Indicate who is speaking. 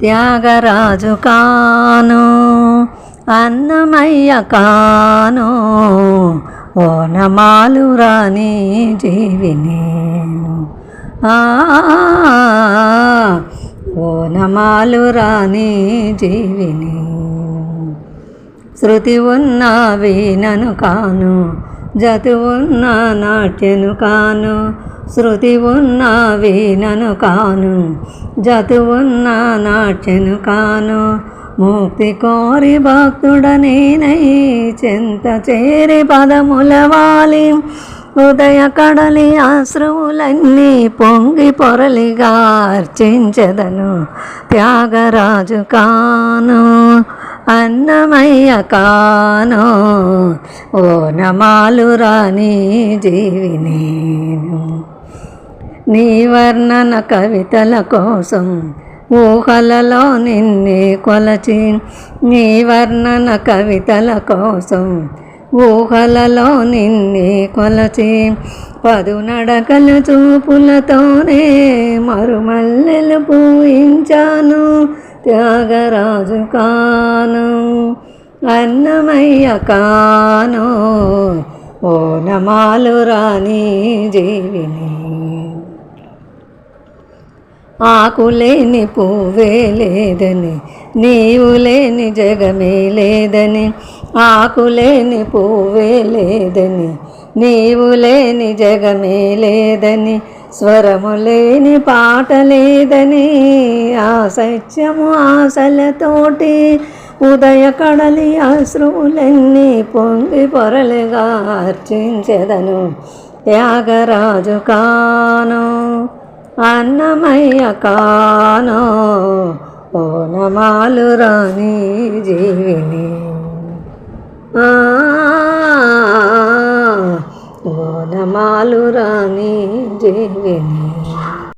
Speaker 1: త్యాగరాజు కాను అన్నమయ్య కాను ఓనమాలు రాని జీవిని ఓనమాలు రాని జీవిని శృతి ఉన్న వీణను కాను జతి ఉన్న నాట్యను కాను శృతి ఉన్న వీణను కాను జతి ఉన్న నాట్యను కాను ముక్తి కోరి భక్తుడనేనై చెంత చేరి పదములవాలి ఉదయ కడలి అశ్రువులన్నీ పొంగి పొరలిగా అర్చించెదను త్యాగరాజు కాను అన్నమయ్య కాను ఓనమాలు రాని జీవిని నీ వర్ణన కవితల కోసం ఊహలలో నిన్నే కొలచి నీ వర్ణన కవితల కోసం ఊహలలో నిన్నే కొలచి పదునడకలు చూపులతోనే మరుమల్లెలు పూయించాను త్యాగరాజు కాను అన్నమయ్య కాను ఓనమాలు రాని జీవిని ఆకులేని పువ్వే లేదని నీవు లేని జగమే లేదని ఆకులేని పువ్వే లేదని నీవు లేని జగమే లేదని స్వరము లేని పాట లేదని ఆ సత్యము ఆశలతోటి ఉదయ కడలి అశ్రువులన్నీ పొంగి పొరలుగా అర్చించెదను త్యాగరాజు కాను అన్నమయ్య కాను ఓనమాలు రాని జీవిని ఓనమాలు రాని జీవిని.